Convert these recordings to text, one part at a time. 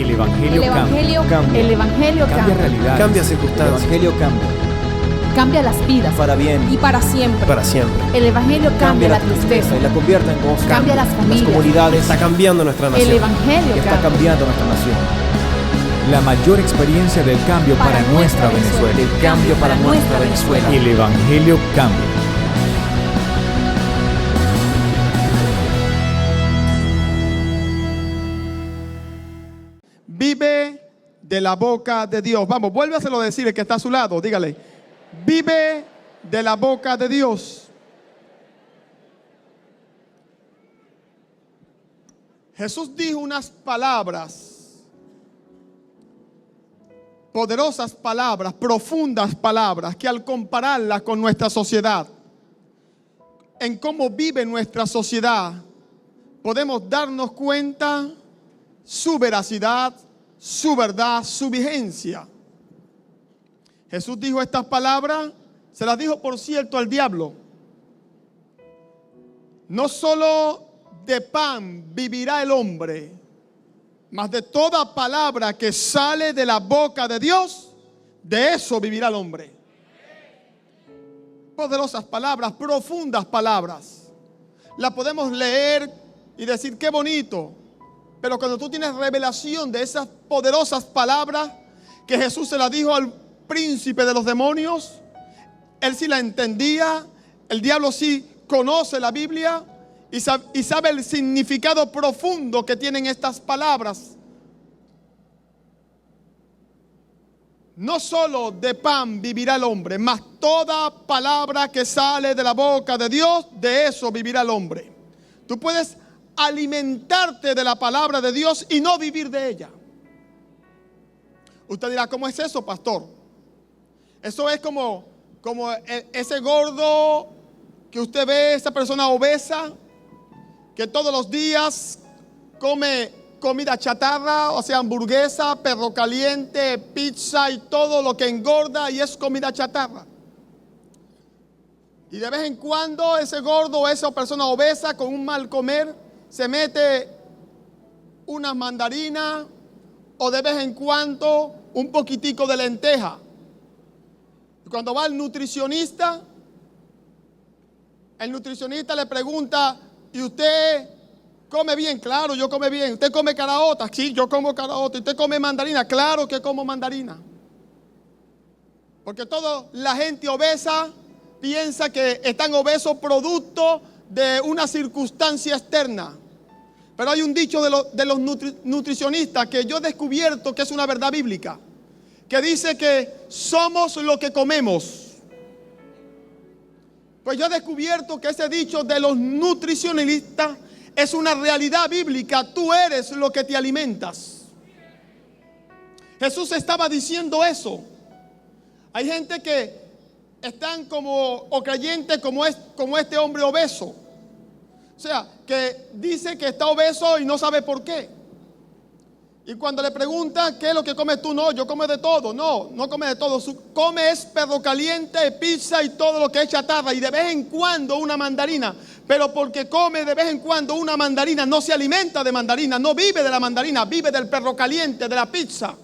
El Evangelio cambia. El Evangelio Cambia cambia. realidades. Cambia El circunstancias. Evangelio cambia. Cambia las vidas. Para bien. Y para siempre. Para siempre. El Evangelio cambia la tristeza. y la convierte en gozo. Cambia las Las familias. comunidades. Está cambiando nuestra El nación. Evangelio Está cambia. cambiando nuestra nación. La mayor experiencia del cambio para nuestra Venezuela. El cambio para nuestra Venezuela. El Evangelio cambia. Vive de la boca de Dios. Vamos, vuélvaselo a decir el que está a su lado. Dígale, vive de la boca de Dios. Jesús dijo unas palabras, poderosas palabras, profundas palabras, que al compararlas con nuestra sociedad, en cómo vive nuestra sociedad, podemos darnos cuenta su veracidad, su verdad, su vigencia. Jesús dijo estas palabras, se las dijo por cierto al diablo. No solo de pan vivirá el hombre, mas de toda palabra que sale de la boca de Dios, de eso vivirá el hombre. Poderosas palabras, profundas palabras. Las podemos leer y decir qué bonito. Pero cuando tú tienes revelación de esas poderosas palabras que Jesús se las dijo al príncipe de los demonios, él sí la entendía. El diablo sí conoce la Biblia y sabe el significado profundo que tienen estas palabras. No solo de pan vivirá el hombre, mas toda palabra que sale de la boca de Dios, de eso vivirá el hombre. Tú puedes alimentarte de la palabra de Dios y no vivir de ella. Usted dirá, ¿cómo es eso, pastor? Eso es como ese gordo que usted ve, esa persona obesa, que todos los días come comida chatarra, o sea, hamburguesa, perro caliente, pizza y todo lo que engorda y es comida chatarra. Y de vez en cuando ese gordo o esa persona obesa con un mal comer se mete unas mandarinas o de vez en cuando un poquitico de lenteja. Y cuando va el nutricionista le pregunta, ¿y usted come bien? Claro, yo como bien. ¿Usted come caraota? Sí, yo como caraota. ¿Usted come mandarina? Claro que como mandarina. Porque toda la gente obesa piensa que están obesos producto de una circunstancia externa. Pero hay un dicho de los nutricionistas que yo he descubierto que es una verdad bíblica, que dice que somos lo que comemos. Pues yo he descubierto que ese dicho de los nutricionistas es una realidad bíblica. Tú eres lo que te alimentas. Jesús estaba diciendo eso. Hay gente que están o creyentes como este hombre obeso. O sea, que dice que está obeso y no sabe por qué. Y cuando le pregunta qué es lo que comes tú, no, yo como de todo. No come de todo. Come es perro caliente, pizza y todo lo que es chatarra. Y de vez en cuando una mandarina. Pero porque come de vez en cuando una mandarina, no se alimenta de mandarina, no vive de la mandarina, vive del perro caliente, de la pizza.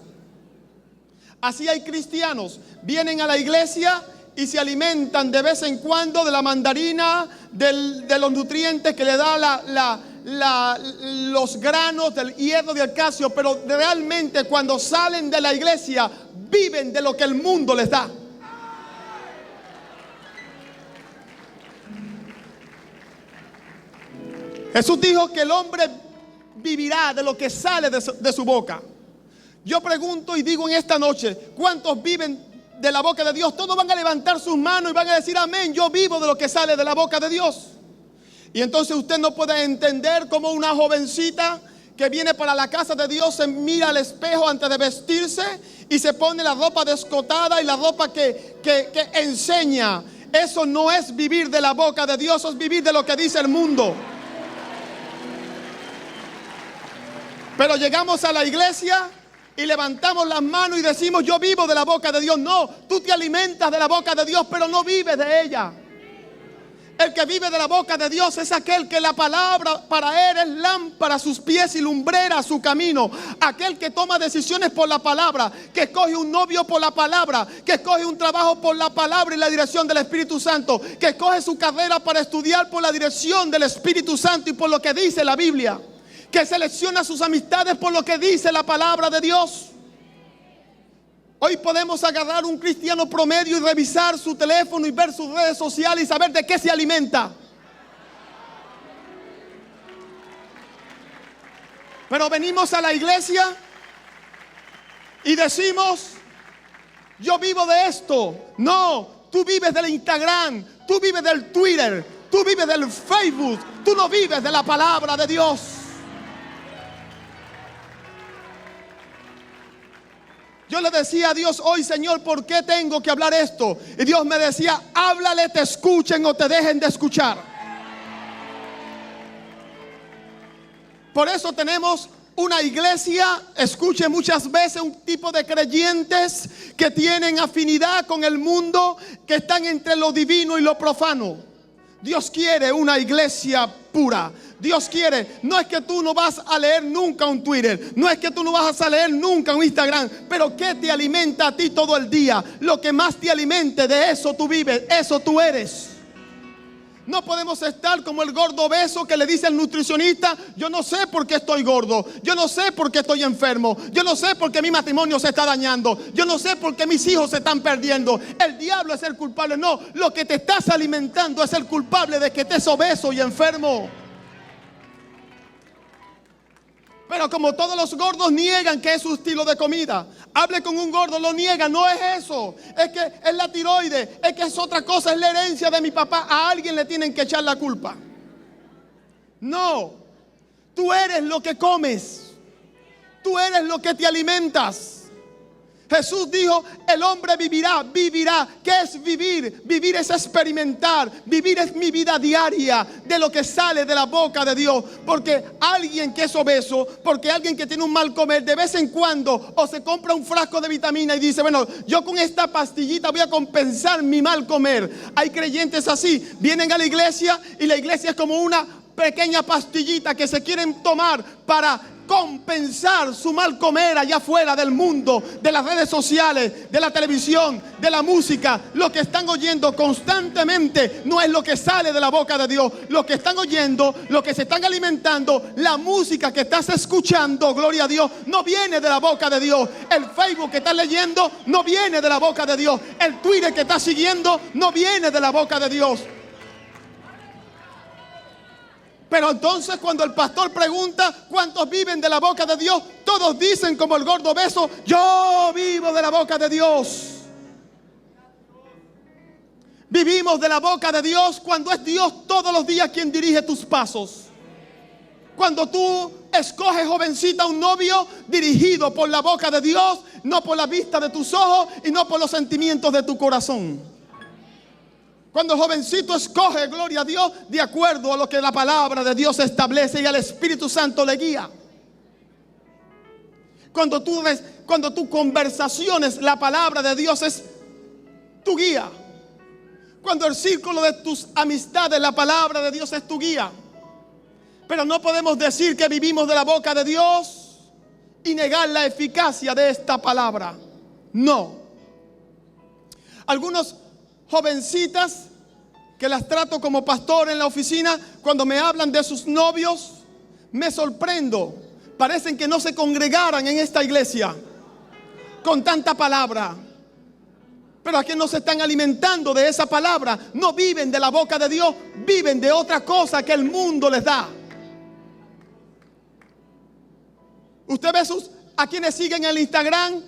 Así hay cristianos, vienen a la iglesia y se alimentan de vez en cuando de la mandarina, de los nutrientes que le da los granos del hierro del calcio, pero realmente cuando salen de la iglesia viven de lo que el mundo les da. Jesús dijo que el hombre vivirá de lo que sale de su boca. Yo pregunto y digo en esta noche, ¿cuántos viven de la boca de Dios? Todos van a levantar sus manos y van a decir amén, yo vivo de lo que sale de la boca de Dios. Y entonces usted no puede entender cómo una jovencita que viene para la casa de Dios se mira al espejo antes de vestirse y se pone la ropa descotada y la ropa que enseña. Eso no es vivir de la boca de Dios, eso es vivir de lo que dice el mundo. Pero llegamos a la iglesia y levantamos las manos y decimos yo vivo de la boca de Dios. No, tú te alimentas de la boca de Dios, pero no vives de ella. El que vive de la boca de Dios es aquel que la palabra para él es lámpara a sus pies y lumbrera a su camino. Aquel que toma decisiones por la palabra, que escoge un novio por la palabra, que escoge un trabajo por la palabra y la dirección del Espíritu Santo, que escoge su carrera para estudiar por la dirección del Espíritu Santo y por lo que dice la Biblia, que selecciona sus amistades por lo que dice la palabra de Dios. Hoy podemos agarrar un cristiano promedio y revisar su teléfono y ver sus redes sociales y saber de qué se alimenta. Pero venimos a la iglesia y decimos, yo vivo de esto. No, tú vives del Instagram, tú vives del Twitter, tú vives del Facebook, tú no vives de la palabra de Dios. Yo le decía a Dios hoy, Señor, ¿por qué tengo que hablar esto? Y Dios me decía, háblale, te escuchen o te dejen de escuchar. Por eso tenemos una iglesia, escuche, muchas veces un tipo de creyentes que tienen afinidad con el mundo, que están entre lo divino y lo profano. Dios quiere una iglesia pura. Dios quiere, no es que tú no vas a leer nunca un Twitter, no es que tú no vas a leer nunca un Instagram, pero ¿qué te alimenta a ti todo el día? Lo que más te alimente, de eso tú vives, eso tú eres. No podemos estar como el gordo obeso que le dice al nutricionista, yo no sé por qué estoy gordo, yo no sé por qué estoy enfermo, yo no sé por qué mi matrimonio se está dañando, yo no sé por qué mis hijos se están perdiendo. El diablo es el culpable. No, lo que te estás alimentando es el culpable de que estés obeso y enfermo. Pero como todos los gordos niegan que es su estilo de comida, hable con un gordo, lo niega, no es eso, es que es la tiroides, es que es otra cosa, es la herencia de mi papá, a alguien le tienen que echar la culpa. No, tú eres lo que comes, tú eres lo que te alimentas. Jesús dijo, el hombre vivirá. ¿Qué es vivir? Vivir es experimentar. Vivir es mi vida diaria de lo que sale de la boca de Dios. Porque alguien que es obeso, porque alguien que tiene un mal comer, de vez en cuando o se compra un frasco de vitamina y dice, bueno, yo con esta pastillita voy a compensar mi mal comer. Hay creyentes así, vienen a la iglesia y la iglesia es como una pequeña pastillita que se quieren tomar para compensar su mal comer allá afuera del mundo, de las redes sociales, de la televisión, de la música. Lo que están oyendo constantemente no es lo que sale de la boca de Dios. Lo que están oyendo, lo que se están alimentando, la música que estás escuchando, gloria a Dios, no viene de la boca de Dios. El Facebook que estás leyendo no viene de la boca de Dios. El Twitter que estás siguiendo no viene de la boca de Dios. Pero entonces cuando el pastor pregunta cuántos viven de la boca de Dios, todos dicen como el gordo obeso, yo vivo de la boca de Dios. Vivimos de la boca de Dios cuando es Dios todos los días quien dirige tus pasos. Cuando tú escoges, jovencita, un novio dirigido por la boca de Dios, no por la vista de tus ojos y no por los sentimientos de tu corazón. Cuando el jovencito escoge, gloria a Dios, de acuerdo a lo que la palabra de Dios establece y al Espíritu Santo le guía. Cuando tus conversaciones, la palabra de Dios es tu guía. Cuando el círculo de tus amistades, la palabra de Dios es tu guía. Pero no podemos decir que vivimos de la boca de Dios y negar la eficacia de esta palabra. No. Algunos jovencitas que las trato como pastor en la oficina, cuando me hablan de sus novios, me sorprendo. Parecen que no se congregaran en esta iglesia con tanta palabra. Pero aquí no se están alimentando de esa palabra. No viven de la boca de Dios, viven de otra cosa que el mundo les da. Usted ve a quienes siguen en el Instagram,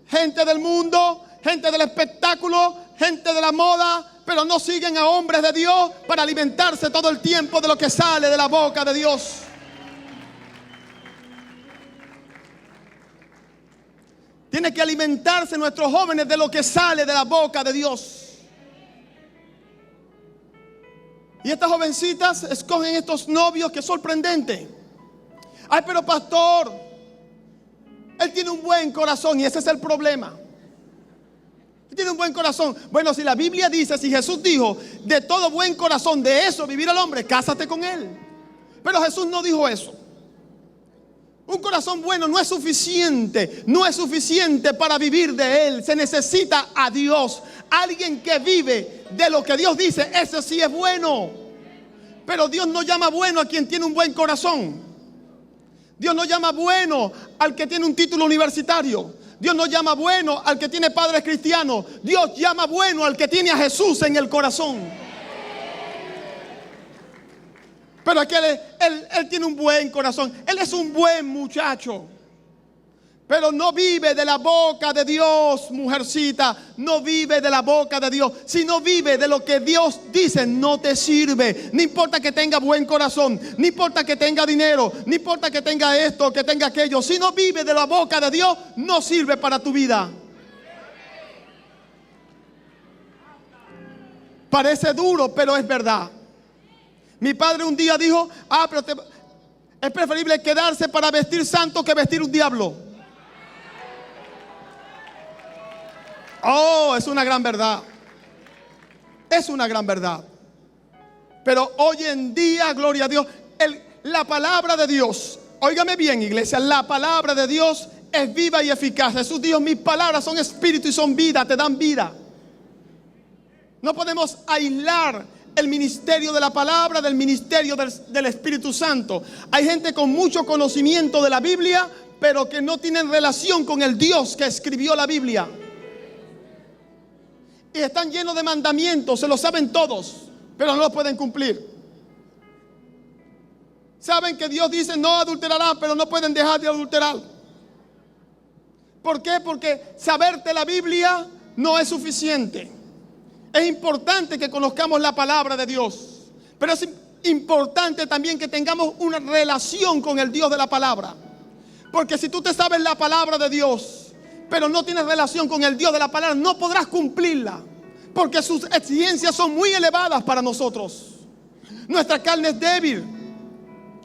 gente del mundo, gente del espectáculo, gente de la moda, pero no siguen a hombres de Dios para alimentarse todo el tiempo de lo que sale de la boca de Dios. Tiene que alimentarse nuestros jóvenes de lo que sale de la boca de Dios. Y estas jovencitas escogen estos novios, que es sorprendente. Ay, pero pastor, él tiene un buen corazón y ese es el problema. Tiene un buen corazón. Bueno, si la Biblia dice, si Jesús dijo, de todo buen corazón, de eso vivir el hombre, cásate con él. Pero Jesús no dijo eso. Un corazón bueno no es suficiente. No es suficiente para vivir de él. Se necesita a Dios. Alguien que vive de lo que Dios dice, ese sí es bueno. Pero Dios no llama bueno a quien tiene un buen corazón. Dios no llama bueno al que tiene un título universitario. Dios no llama bueno al que tiene padres cristianos. Dios llama bueno al que tiene a Jesús en el corazón. Pero aquel, él tiene un buen corazón. Él es un buen muchacho. Pero no vive de la boca de Dios, mujercita. No vive de la boca de Dios. Si no vive de lo que Dios dice, no te sirve. No importa que tenga buen corazón. No importa que tenga dinero. No importa que tenga esto, que tenga aquello. Si no vive de la boca de Dios, no sirve para tu vida. Parece duro, pero es verdad. Mi padre un día dijo, pero es preferible quedarse para vestir santo que vestir un diablo. Oh, es una gran verdad. Es una gran verdad. Pero hoy en día, gloria a Dios, la palabra de Dios, óigame bien, iglesia, la palabra de Dios es viva y eficaz. Jesús dijo, mis palabras son espíritu y son vida, te dan vida. No podemos aislar el ministerio de la palabra del ministerio del Espíritu Santo. Hay gente con mucho conocimiento de la Biblia, pero que no tienen relación con el Dios que escribió la Biblia. Y están llenos de mandamientos, se lo saben todos, pero no lo pueden cumplir. Saben que Dios dice no adulterarán, pero no pueden dejar de adulterar. ¿Por qué? Porque saberte la Biblia no es suficiente. Es importante que conozcamos la palabra de Dios, pero es importante también que tengamos una relación con el Dios de la palabra. Porque si tú te sabes la palabra de Dios, pero no tienes relación con el Dios de la palabra, no podrás cumplirla, porque sus exigencias son muy elevadas para nosotros. Nuestra carne es débil.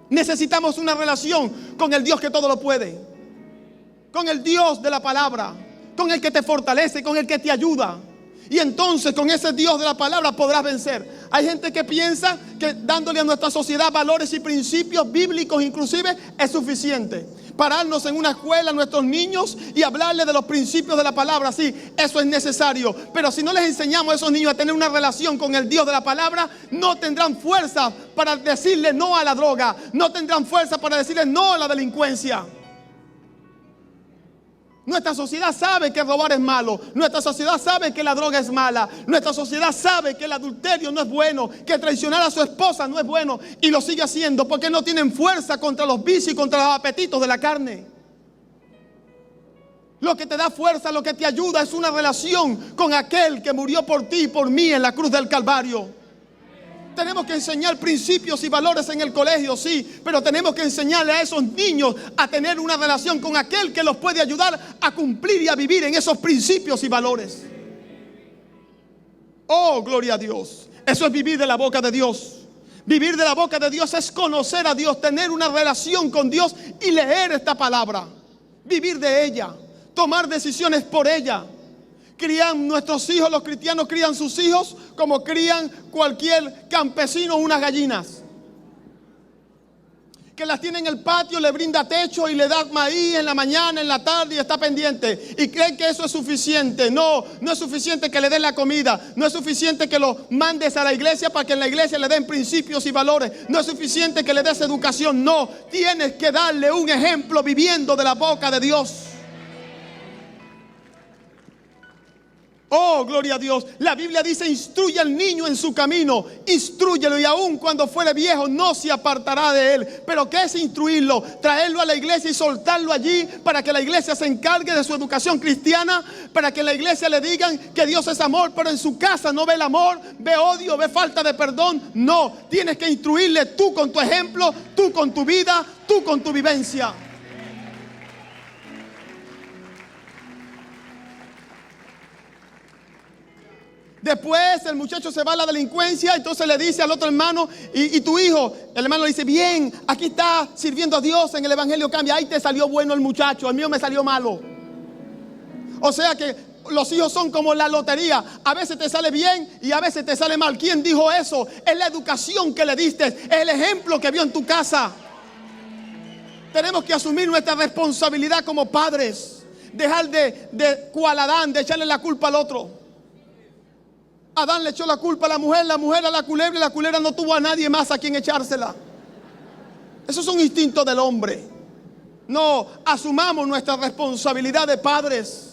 Necesitamos una relación con el Dios que todo lo puede, con el Dios de la palabra, con el que te fortalece, con el que te ayuda. Y entonces con ese Dios de la palabra podrás vencer. Hay gente que piensa que dándole a nuestra sociedad valores y principios bíblicos inclusive es suficiente. Pararnos en una escuela a nuestros niños y hablarles de los principios de la palabra, sí, eso es necesario. Pero si no les enseñamos a esos niños a tener una relación con el Dios de la palabra, no tendrán fuerza para decirle no a la droga. No tendrán fuerza para decirle no a la delincuencia. Nuestra sociedad sabe que robar es malo. Nuestra sociedad sabe que la droga es mala. Nuestra sociedad sabe que el adulterio no es bueno, que traicionar a su esposa no es bueno, y lo sigue haciendo porque no tienen fuerza contra los vicios y contra los apetitos de la carne. Lo que te da fuerza, lo que te ayuda es una relación con aquel que murió por ti y por mí en la cruz del Calvario. Tenemos que enseñar principios y valores en el colegio, sí, pero tenemos que enseñarle a esos niños a tener una relación con aquel que los puede ayudar a cumplir y a vivir en esos principios y valores. Oh, gloria a Dios. Eso es vivir de la boca de Dios. Vivir de la boca de Dios es conocer a Dios, tener una relación con Dios y leer esta palabra. Vivir de ella, tomar decisiones por ella. Crían nuestros hijos, los cristianos crían sus hijos como crían cualquier campesino unas gallinas. Que las tiene en el patio, le brinda techo y le da maíz en la mañana, en la tarde y está pendiente. Y creen que eso es suficiente. No, no es suficiente que le den la comida. No es suficiente que lo mandes a la iglesia para que en la iglesia le den principios y valores. No es suficiente que le des educación. No, tienes que darle un ejemplo viviendo de la boca de Dios. Oh, gloria a Dios. La Biblia dice, instruye al niño en su camino, instrúyelo y aun cuando fuere viejo no se apartará de él. Pero ¿qué es instruirlo? Traerlo a la iglesia y soltarlo allí para que la iglesia se encargue de su educación cristiana, para que la iglesia le digan que Dios es amor, pero en su casa no ve el amor, ve odio, ve falta de perdón. No, tienes que instruirle tú con tu ejemplo, tú con tu vida, tú con tu vivencia. Después el muchacho se va a la delincuencia, entonces le dice al otro hermano, ¿y tu hijo? El hermano le dice, bien, aquí está sirviendo a Dios, en el evangelio cambia. Ahí te salió bueno el muchacho, el mío me salió malo. O sea que los hijos son como la lotería. A veces te sale bien y a veces te sale mal. ¿Quién dijo eso? Es la educación que le diste, es el ejemplo que vio en tu casa. Tenemos que asumir nuestra responsabilidad como padres. Dejar de cual Adán, de echarle la culpa al otro. Adán le echó la culpa a la mujer a la culebra, y la culebra no tuvo a nadie más a quien echársela. Eso es un instinto del hombre. No, asumamos nuestra responsabilidad de padres.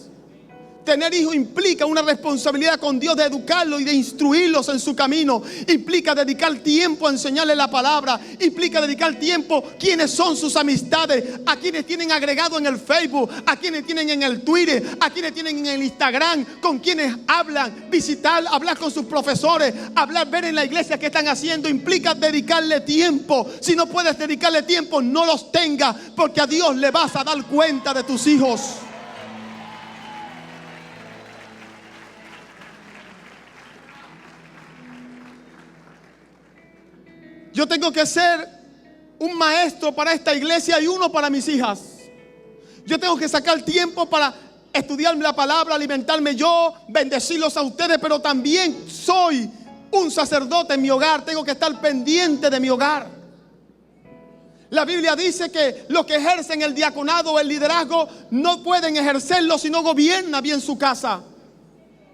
Tener hijos implica una responsabilidad con Dios de educarlos y de instruirlos en su camino. Implica dedicar tiempo a enseñarles la palabra. Implica dedicar tiempo quiénes son sus amistades, a quienes tienen agregado en el Facebook, a quienes tienen en el Twitter, a quienes tienen en el Instagram, con quienes hablan, visitar, hablar con sus profesores, hablar, ver en la iglesia qué están haciendo. Implica dedicarle tiempo. Si no puedes dedicarle tiempo, no los tengas, porque a Dios le vas a dar cuenta de tus hijos. Yo tengo que ser un maestro para esta iglesia y uno para mis hijas. Yo tengo que sacar tiempo para estudiar la palabra, alimentarme yo, bendecirlos a ustedes, pero también soy un sacerdote en mi hogar. Tengo que estar pendiente de mi hogar. La Biblia dice que los que ejercen el diaconado o el liderazgo no pueden ejercerlo si no gobierna bien su casa.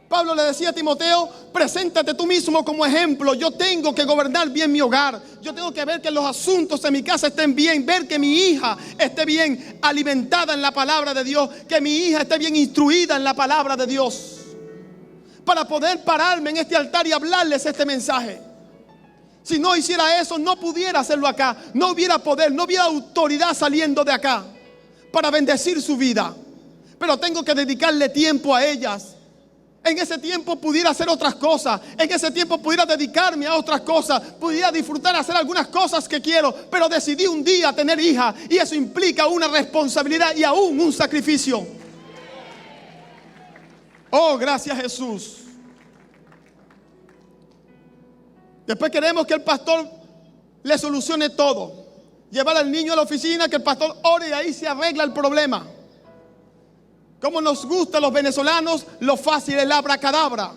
Pablo le decía a Timoteo: preséntate tú mismo como ejemplo. Yo tengo que gobernar bien mi hogar. Yo tengo que ver que los asuntos de mi casa estén bien. Ver que mi hija esté bien alimentada en la palabra de Dios. Que mi hija esté bien instruida en la palabra de Dios. Para poder pararme en este altar y hablarles este mensaje. Si no hiciera eso, no pudiera hacerlo acá. No hubiera poder, no hubiera autoridad saliendo de acá para bendecir su vida. Pero tengo que dedicarle tiempo a ellas. En ese tiempo pudiera hacer otras cosas. En ese tiempo pudiera dedicarme a otras cosas. Pudiera disfrutar hacer algunas cosas que quiero. Pero decidí un día tener hija. Y eso implica una responsabilidad y aún un sacrificio. Oh, gracias Jesús. Después queremos que el pastor le solucione todo. Llevar al niño a la oficina, que el pastor ore y ahí se arregla el problema. Como nos gusta a los venezolanos, lo fácil es el abracadabra.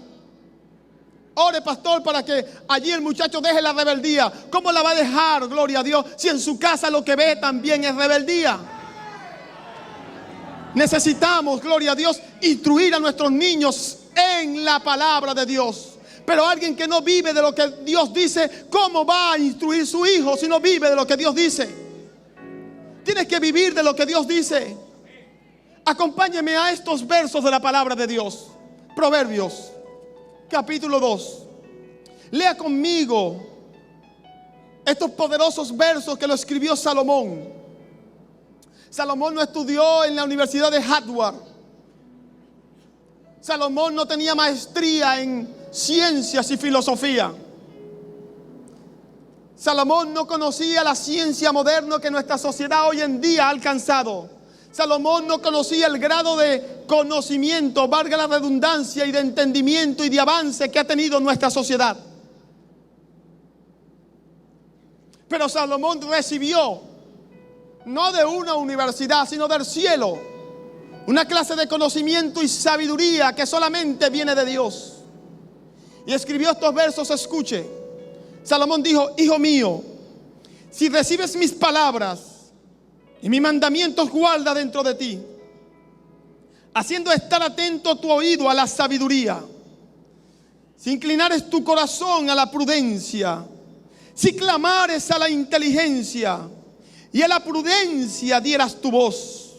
Ore, pastor, para que allí el muchacho deje la rebeldía. ¿Cómo la va a dejar, gloria a Dios, si en su casa lo que ve también es rebeldía? Necesitamos, gloria a Dios, instruir a nuestros niños en la palabra de Dios. Pero alguien que no vive de lo que Dios dice, ¿cómo va a instruir su hijo si no vive de lo que Dios dice? Tienes que vivir de lo que Dios dice. Acompáñeme a estos versos de la palabra de Dios. Proverbios, capítulo 2. Lea conmigo estos poderosos versos que lo escribió Salomón. Salomón no estudió en la Universidad de Harvard. Salomón no tenía maestría en ciencias y filosofía. Salomón no conocía la ciencia moderna que nuestra sociedad hoy en día ha alcanzado. Salomón no conocía el grado de conocimiento, valga la redundancia, y de entendimiento y de avance que ha tenido nuestra sociedad. Pero Salomón recibió, no de una universidad, sino del cielo, una clase de conocimiento y sabiduría que solamente viene de Dios. Y escribió estos versos, escuche. Salomón dijo: hijo mío, si recibes mis palabras y mis mandamientos guarda dentro de ti, haciendo estar atento tu oído a la sabiduría, si inclinares tu corazón a la prudencia, si clamares a la inteligencia y a la prudencia dieras tu voz.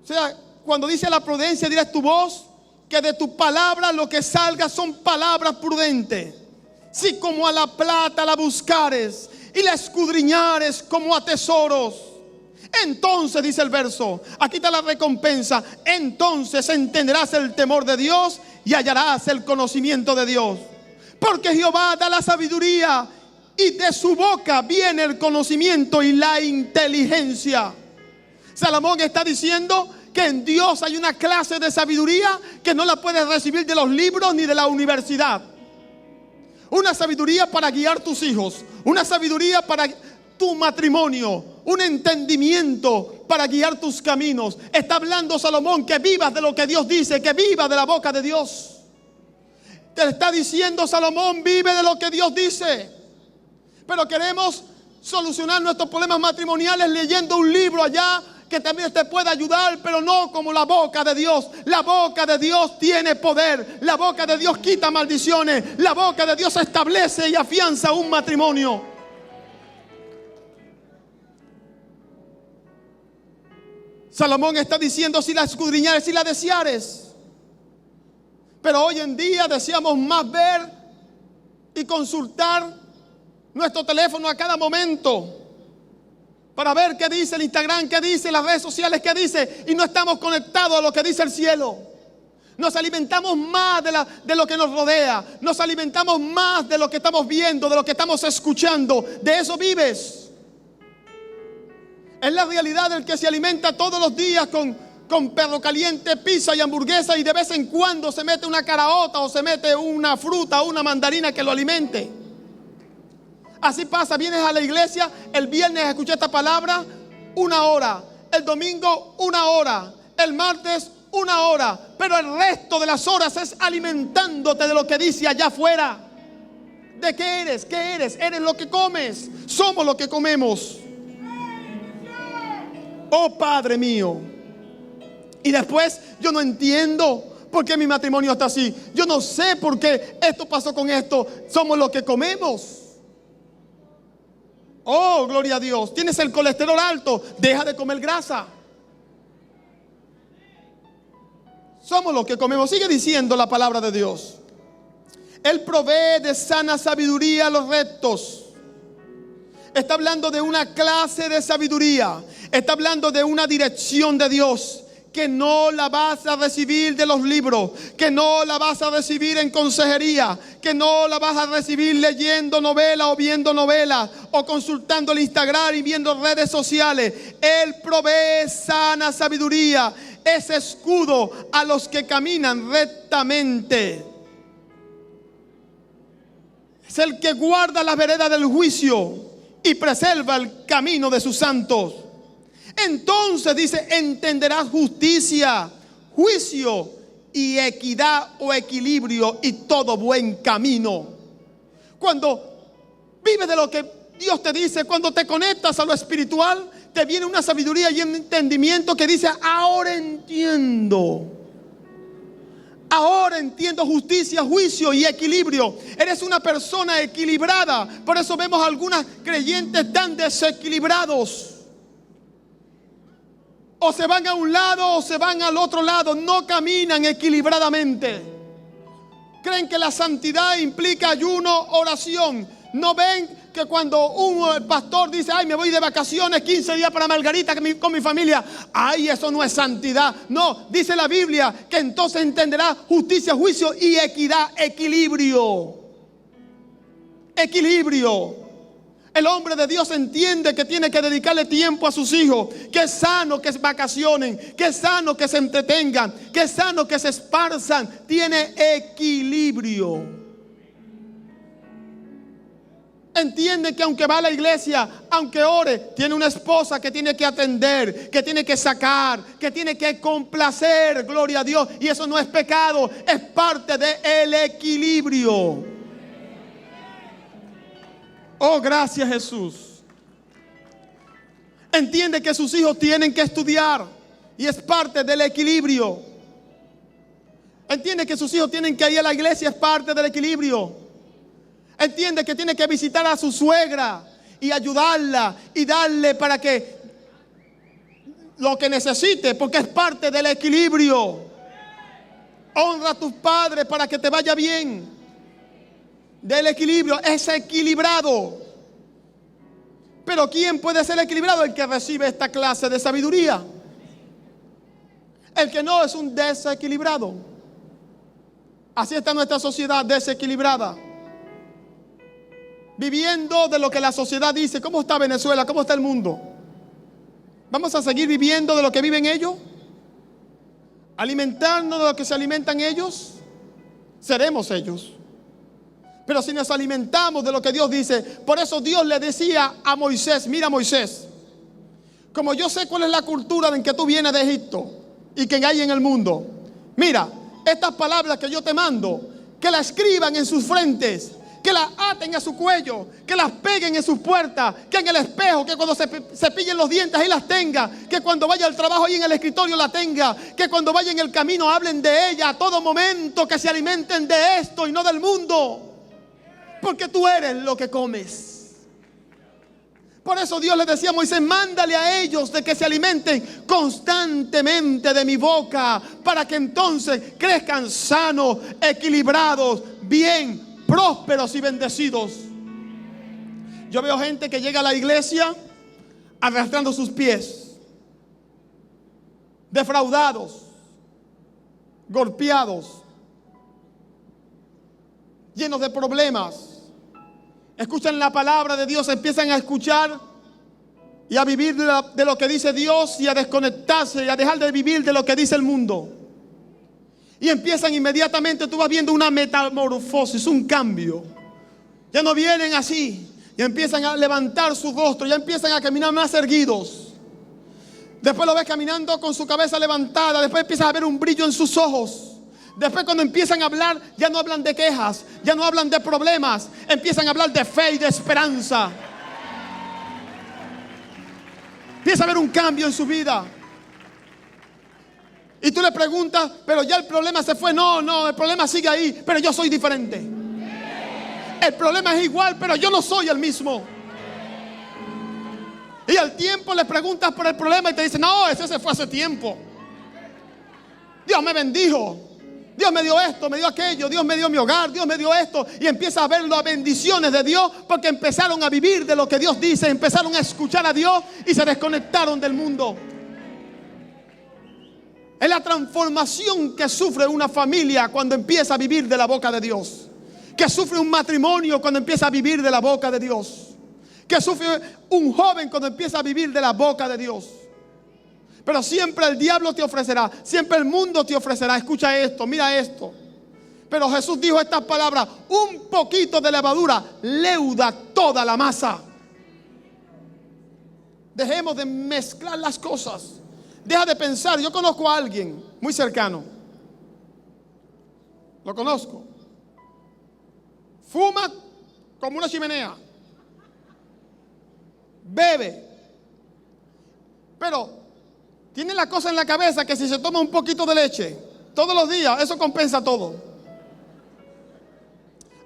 O sea, cuando dice a la prudencia dieras tu voz, que de tu palabra lo que salga son palabras prudentes. Si como a la plata la buscares y la escudriñares como a tesoros, entonces, dice el verso, aquí está la recompensa, entonces entenderás el temor de Dios y hallarás el conocimiento de Dios. Porque Jehová da la sabiduría y de su boca viene el conocimiento y la inteligencia. Salomón está diciendo que en Dios hay una clase de sabiduría que no la puedes recibir de los libros ni de la universidad. Una sabiduría para guiar tus hijos, una sabiduría para tu matrimonio, un entendimiento para guiar tus caminos. Está hablando Salomón que vivas de lo que Dios dice, que vivas de la boca de Dios. Te está diciendo Salomón, vive de lo que Dios dice. Pero queremos solucionar nuestros problemas matrimoniales leyendo un libro allá que también te puede ayudar, pero no como la boca de Dios. La boca de Dios tiene poder. La boca de Dios quita maldiciones. La boca de Dios establece y afianza un matrimonio. Salomón está diciendo, si la escudriñares, si la deseares. Pero hoy en día deseamos más ver y consultar nuestro teléfono a cada momento para ver qué dice el Instagram, qué dice las redes sociales, qué dice, y no estamos conectados a lo que dice el cielo. Nos alimentamos más de lo que nos rodea. Nos alimentamos más de lo que estamos viendo, de lo que estamos escuchando. De eso vives. Es la realidad del que se alimenta todos los días con perro caliente, pizza y hamburguesa, y de vez en cuando se mete una caraota o se mete una fruta o una mandarina que lo alimente. Así pasa, vienes a la iglesia, el viernes escuché esta palabra 1 hora, el domingo 1 hora, el martes 1 hora, pero el resto de las horas es alimentándote de lo que dice allá afuera. ¿De qué eres? ¿Qué eres? Eres lo que comes, somos lo que comemos. Oh Padre mío. Y después yo no entiendo por qué mi matrimonio está así. Yo no sé por qué esto pasó con esto. Somos lo que comemos. Oh, gloria a Dios. Tienes el colesterol alto, deja de comer grasa. Somos lo que comemos. Sigue diciendo la palabra de Dios. Él provee de sana sabiduría a los rectos. Está hablando de una clase de sabiduría. Está hablando de una dirección de Dios que no la vas a recibir de los libros, que no la vas a recibir en consejería, que no la vas a recibir leyendo novelas o viendo novelas o consultando el Instagram y viendo redes sociales. Él provee sana sabiduría, es escudo a los que caminan rectamente. Es el que guarda las veredas del juicio y preserva el camino de sus santos. Entonces dice, entenderás justicia, juicio y equidad o equilibrio y todo buen camino. Cuando vives de lo que Dios te dice, cuando te conectas a lo espiritual, te viene una sabiduría y un entendimiento que dice, ahora entiendo. Ahora entiendo justicia, juicio y equilibrio. Eres una persona equilibrada. Por eso vemos a algunas creyentes tan desequilibrados. O se van a un lado o se van al otro lado. No caminan equilibradamente. Creen que la santidad implica ayuno, oración. No ven que cuando un pastor dice, ay, me voy de vacaciones 15 días para Margarita con mi familia. Ay, eso no es santidad. No, dice la Biblia que entonces entenderá justicia, juicio y equidad, equilibrio. Equilibrio. El hombre de Dios entiende que tiene que dedicarle tiempo a sus hijos. Que es sano que se vacacionen, que es sano que se entretengan, que es sano que se esparzan. Tiene equilibrio. Entiende que aunque va a la iglesia, aunque ore, tiene una esposa que tiene que atender, que tiene que sacar, que tiene que complacer, gloria a Dios. Y eso no es pecado, es parte del equilibrio. Oh, gracias Jesús. Entiende que sus hijos tienen que estudiar y es parte del equilibrio. Entiende que sus hijos tienen que ir a la iglesia, es parte del equilibrio. Entiende que tiene que visitar a su suegra y ayudarla y darle para que lo que necesite, porque es parte del equilibrio. Honra a tus padres para que te vaya bien. Del equilibrio, es equilibrado. Pero ¿quién puede ser equilibrado? El que recibe esta clase de sabiduría. El que no es un desequilibrado. Así está nuestra sociedad desequilibrada. Viviendo de lo que la sociedad dice. ¿Cómo está Venezuela? ¿Cómo está el mundo? ¿Vamos a seguir viviendo de lo que viven ellos? ¿Alimentarnos de lo que se alimentan ellos? Seremos ellos. Pero si nos alimentamos de lo que Dios dice, por eso Dios le decía a Moisés, mira Moisés, como yo sé cuál es la cultura en que tú vienes de Egipto y que hay en el mundo, mira, estas palabras que yo te mando, que las escriban en sus frentes, que las aten a su cuello, que las peguen en sus puertas, que en el espejo, que cuando se cepillen los dientes ahí las tenga, que cuando vaya al trabajo ahí en el escritorio la tenga, que cuando vaya en el camino hablen de ella a todo momento, que se alimenten de esto y no del mundo, porque tú eres lo que comes. Por eso Dios le decía a Moisés: mándale a ellos de que se alimenten constantemente de mi boca, para que entonces crezcan sanos, equilibrados, bien, prósperos y bendecidos. Yo veo gente que llega a la iglesia arrastrando sus pies, defraudados, golpeados, llenos de problemas. Escuchan la palabra de Dios, empiezan a escuchar y a vivir de lo que dice Dios, y a desconectarse y a dejar de vivir de lo que dice el mundo. Y empiezan inmediatamente, tú vas viendo una metamorfosis, un cambio. Ya no vienen así, y empiezan a levantar su rostro, ya empiezan a caminar más erguidos. Después lo ves caminando con su cabeza levantada, después empiezas a ver un brillo en sus ojos. Después, cuando empiezan a hablar, ya no hablan de quejas, ya no hablan de problemas, empiezan a hablar de fe y de esperanza. Empieza a haber un cambio en su vida. Y tú le preguntas: pero ya el problema se fue. No, el problema sigue ahí, pero yo soy diferente. El problema es igual, pero yo no soy el mismo. Y al tiempo le preguntas por el problema y te dicen: no, ese se fue hace tiempo. Dios me bendijo, Dios me dio esto, me dio aquello, Dios me dio mi hogar, Dios me dio esto. Y empieza a ver las bendiciones de Dios, porque empezaron a vivir de lo que Dios dice, empezaron a escuchar a Dios y se desconectaron del mundo. Es la transformación que sufre una familia cuando empieza a vivir de la boca de Dios, que sufre un matrimonio cuando empieza a vivir de la boca de Dios, que sufre un joven cuando empieza a vivir de la boca de Dios. Pero siempre el diablo te ofrecerá, siempre el mundo te ofrecerá: escucha esto, mira esto. Pero Jesús dijo estas palabras: un poquito de levadura leuda toda la masa. Dejemos de mezclar las cosas. Deja de pensar. Yo conozco a alguien muy cercano, lo conozco, fuma como una chimenea, bebe, pero tiene la cosa en la cabeza que si se toma un poquito de leche todos los días, eso compensa todo.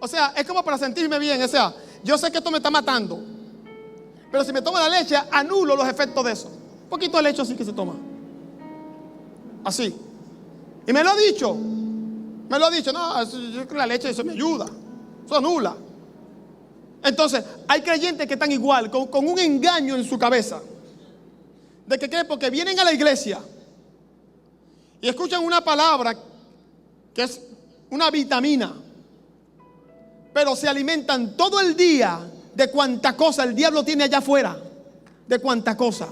O sea, es como para sentirme bien. O sea, yo sé que esto me está matando, pero si me tomo la leche, anulo los efectos de eso. Un poquito de leche así que se toma, así. Y me lo ha dicho. No, yo con la leche eso me ayuda, eso anula. Entonces, hay creyentes que están igual, con un engaño en su cabeza. ¿De qué creen? Porque vienen a la iglesia y escuchan una palabra que es una vitamina, pero se alimentan todo el día de cuánta cosa el diablo tiene allá afuera, de cuánta cosa.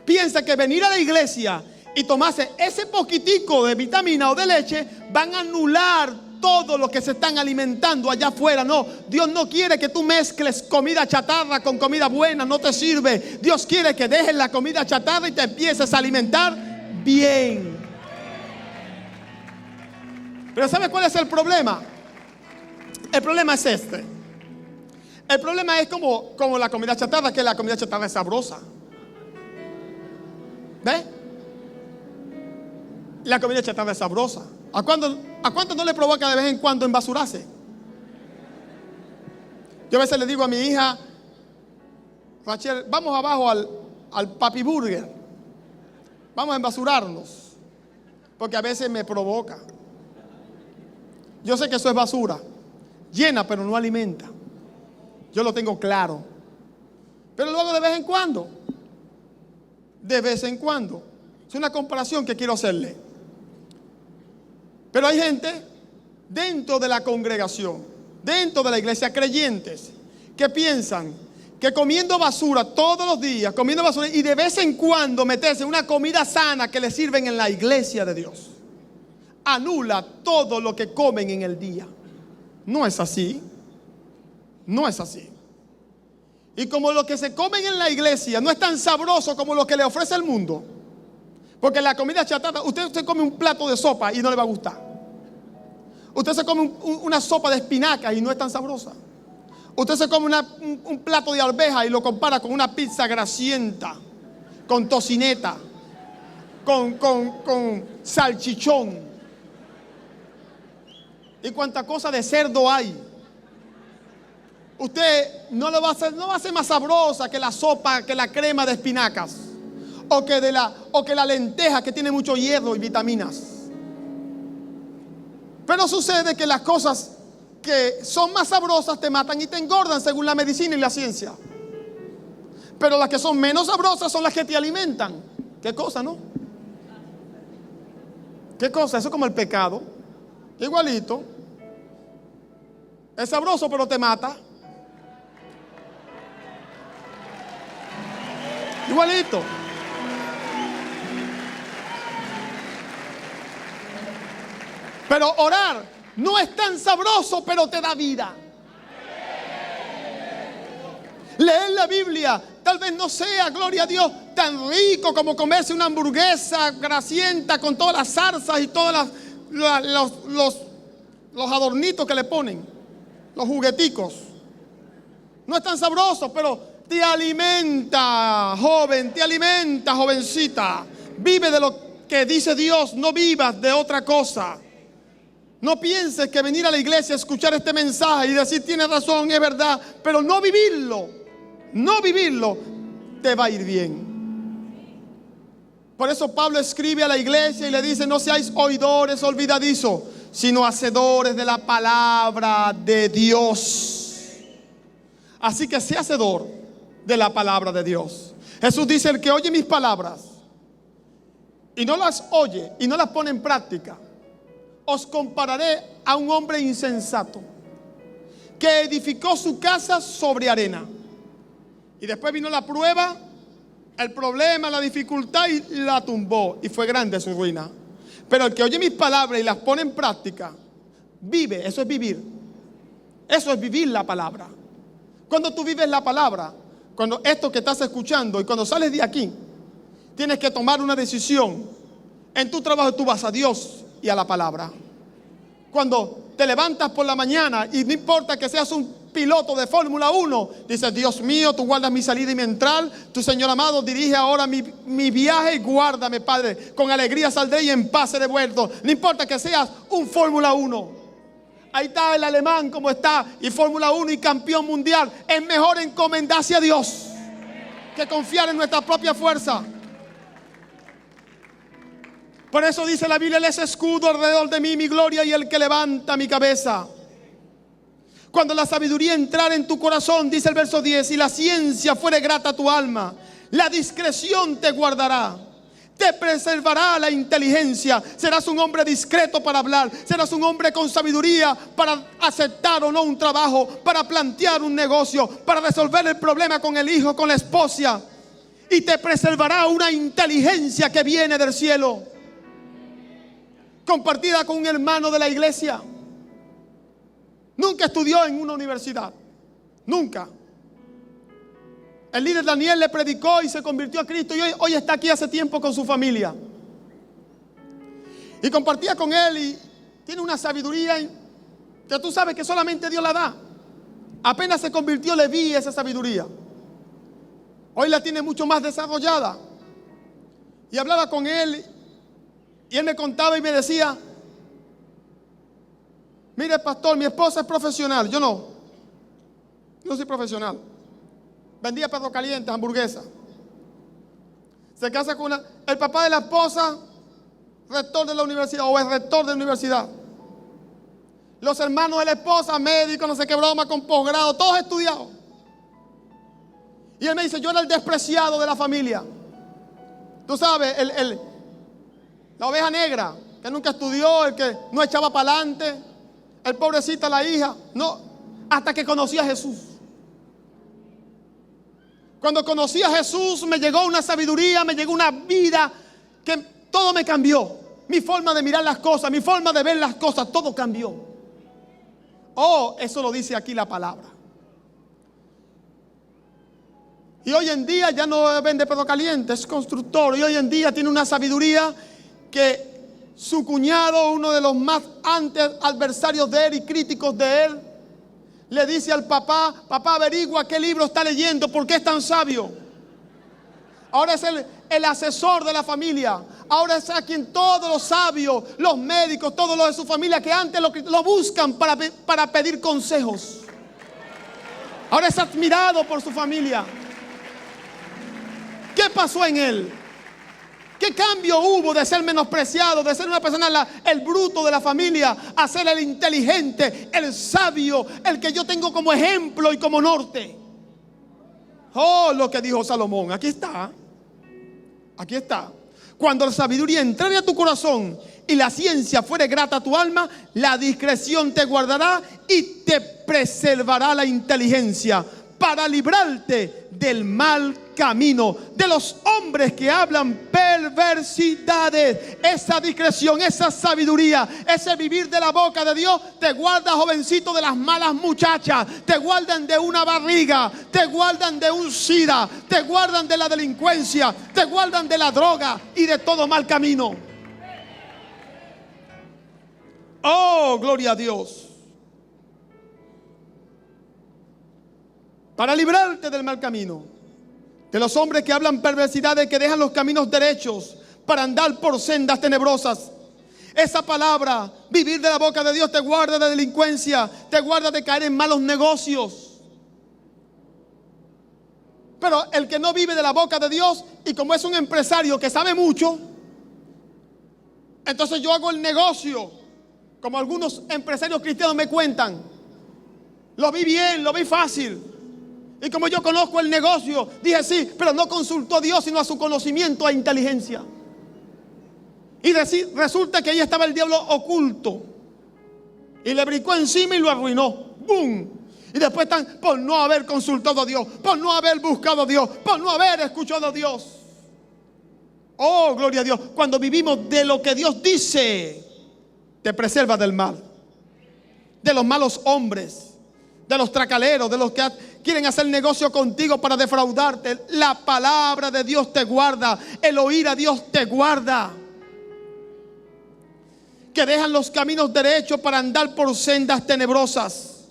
Piensa que venir a la iglesia y tomarse ese poquitico de vitamina o de leche van a anular todo lo que se están alimentando allá afuera. No, Dios no quiere que tú mezcles comida chatarra con comida buena, no te sirve. Dios quiere que dejes la comida chatarra y te empieces a alimentar bien. Pero ¿sabes cuál es el problema? El problema es este. El problema es como la comida chatarra, que la comida chatarra es sabrosa. ¿Ves? La comida chatarra es sabrosa. ¿A cuánto no le provoca de vez en cuando embasurarse? Yo a veces le digo a mi hija: Rachel, vamos abajo al Papi Burger, vamos a embasurarnos, porque a veces me provoca. Yo sé que eso es basura, llena pero no alimenta. Yo lo tengo claro, pero luego de vez en cuando. De vez en cuando. Es una comparación que quiero hacerle. Pero hay gente dentro de la congregación, dentro de la iglesia, creyentes, que piensan que comiendo basura todos los días, comiendo basura y de vez en cuando meterse una comida sana que les sirven en la iglesia de Dios, anula todo lo que comen en el día. No es así. No es así. Y como lo que se comen en la iglesia no es tan sabroso como lo que le ofrece el mundo, porque la comida chatarra, usted se come un plato de sopa y no le va a gustar. Usted se come una sopa de espinacas y no es tan sabrosa. Usted se come un plato de arveja y lo compara con una pizza grasienta, con tocineta, con salchichón y cuánta cosa de cerdo hay. Usted no va a ser más sabrosa que la sopa, que la crema de espinacas, o que la lenteja que tiene mucho hierro y vitaminas. Pero sucede que las cosas que son más sabrosas te matan y te engordan según la medicina y la ciencia. Pero las que son menos sabrosas son las que te alimentan. ¿Qué cosa, no? ¿Qué cosa? Eso es como el pecado. Igualito. Es sabroso pero te mata. Igualito. Pero orar no es tan sabroso, pero te da vida. Leer la Biblia tal vez no sea, gloria a Dios, tan rico como comerse una hamburguesa grasienta con todas las zarzas y todos los adornitos que le ponen, los jugueticos. No es tan sabroso, pero te alimenta, joven, te alimenta, jovencita. Vive de lo que dice Dios, no vivas de otra cosa. No pienses que venir a la iglesia a escuchar este mensaje y decir tienes razón, es verdad, pero no vivirlo, te va a ir bien. Por eso Pablo escribe a la iglesia y le dice: no seáis oidores olvidadizos, sino hacedores de la palabra de Dios. Así que sea hacedor de la palabra de Dios. Jesús dice: el que oye mis palabras y no las oye y no las pone en práctica, os compararé a un hombre insensato que edificó su casa sobre arena. Y después vino la prueba, el problema, la dificultad y la tumbó. Y fue grande su ruina. Pero el que oye mis palabras y las pone en práctica, vive. Eso es vivir. Eso es vivir la palabra. Cuando tú vives la palabra, cuando esto que estás escuchando y cuando sales de aquí, tienes que tomar una decisión. En tu trabajo tú vas a Dios y a la palabra. Cuando te levantas por la mañana y no importa que seas un piloto de Fórmula 1, dices: Dios mío, tú guardas mi salida y mi entrar. Tu Señor amado dirige ahora mi viaje y guárdame, Padre. Con alegría saldré y en paz seré vuelto. No importa que seas un Fórmula 1. Ahí está el alemán como está, y Fórmula 1 y campeón mundial. Es mejor encomendarse a Dios que confiar en nuestra propia fuerza. Por eso dice la Biblia: Él es escudo alrededor de mí, mi gloria y el que levanta mi cabeza. Cuando la sabiduría entrara en tu corazón, dice el verso 10, y la ciencia fuere grata a tu alma, la discreción te guardará, te preservará la inteligencia. Serás un hombre discreto para hablar, serás un hombre con sabiduría para aceptar o no un trabajo, para plantear un negocio, para resolver el problema con el hijo, con la esposa. Y te preservará una inteligencia que viene del cielo, compartida con un hermano de la iglesia. Nunca estudió en una universidad, nunca. El líder Daniel le predicó y se convirtió a Cristo, y hoy está aquí hace tiempo con su familia. Y compartía con él, y tiene una sabiduría que tú sabes que solamente Dios la da. Apenas se convirtió, le vi esa sabiduría. Hoy la tiene mucho más desarrollada. Y hablaba con él, y él me contaba y me decía: mire, pastor, mi esposa es profesional. Yo no soy profesional. Vendía perros calientes, hamburguesas. Se casa con el papá de la esposa, rector de la universidad, o es rector de la universidad. Los hermanos de la esposa, médicos, no sé qué broma, con posgrado, todos estudiados. Y él me dice: yo era el despreciado de la familia. Tú sabes, la oveja negra, que nunca estudió, el que no echaba para adelante, el pobrecita, la hija. No, hasta que conocí a Jesús. Cuando conocí a Jesús, me llegó una sabiduría, me llegó una vida que todo me cambió. Mi forma de mirar las cosas, mi forma de ver las cosas, todo cambió. Oh, eso lo dice aquí la palabra. Y hoy en día ya no vende perro caliente, es constructor. Y hoy en día tiene una sabiduría que su cuñado, uno de los más antes adversarios de él y críticos de él, le dice al papá: papá, averigua qué libro está leyendo, ¿por qué es tan sabio? Ahora es el asesor de la familia. Ahora es a quien todos los sabios, los médicos, todos los de su familia que antes lo buscan para pedir consejos. Ahora es admirado por su familia. ¿Qué pasó en él? ¿Qué cambio hubo de ser menospreciado, de ser una persona, el bruto de la familia, a ser el inteligente, el sabio, el que yo tengo como ejemplo y como norte? Oh, lo que dijo Salomón. Aquí está. Aquí está. Cuando la sabiduría entrare a tu corazón y la ciencia fuere grata a tu alma, la discreción te guardará y te preservará la inteligencia para librarte del mal camino, de los hombres que hablan perversidades. Esa discreción, esa sabiduría, ese vivir de la boca de Dios te guarda, jovencito, de las malas muchachas, te guardan de una barriga, te guardan de un sida, te guardan de la delincuencia, te guardan de la droga y de todo mal camino. Oh, gloria a Dios. Para librarte del mal camino, de los hombres que hablan perversidades, que dejan los caminos derechos para andar por sendas tenebrosas. Esa palabra, vivir de la boca de Dios, te guarda de delincuencia, te guarda de caer en malos negocios. Pero el que no vive de la boca de Dios, y como es un empresario que sabe mucho, entonces yo hago el negocio, como algunos empresarios cristianos me cuentan. Lo vi bien, lo vi fácil. Y como yo conozco el negocio, dije sí, pero no consultó a Dios, sino a su conocimiento e inteligencia. Y resulta que ahí estaba el diablo oculto. Y le brincó encima y lo arruinó. ¡Bum! Y después están por no haber consultado a Dios, por no haber buscado a Dios, por no haber escuchado a Dios. Oh, gloria a Dios. Cuando vivimos de lo que Dios dice, te preserva del mal, de los malos hombres, de los tracaleros, de los que quieren hacer negocio contigo para defraudarte. La palabra de Dios te guarda, el oír a Dios te guarda. Que dejan los caminos derechos para andar por sendas tenebrosas.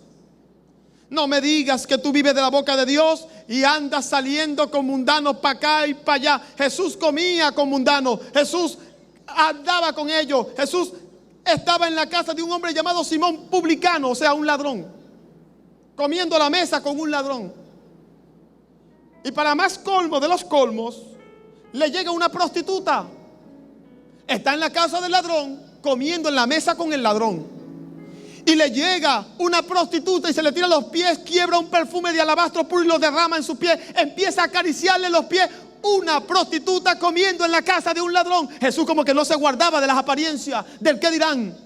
No me digas que tú vives de la boca de Dios y andas saliendo con mundanos para acá y para allá. Jesús comía con mundanos, Jesús andaba con ellos, Jesús estaba en la casa de un hombre llamado Simón publicano, o sea, un ladrón, comiendo a la mesa con un ladrón. Y para más colmo de los colmos, le llega una prostituta. Está en la casa del ladrón, comiendo en la mesa con el ladrón. Y le llega una prostituta y se le tira los pies, quiebra un perfume de alabastro puro y lo derrama en sus pies. Empieza a acariciarle los pies. Una prostituta comiendo en la casa de un ladrón. Jesús como que no se guardaba de las apariencias, del qué dirán.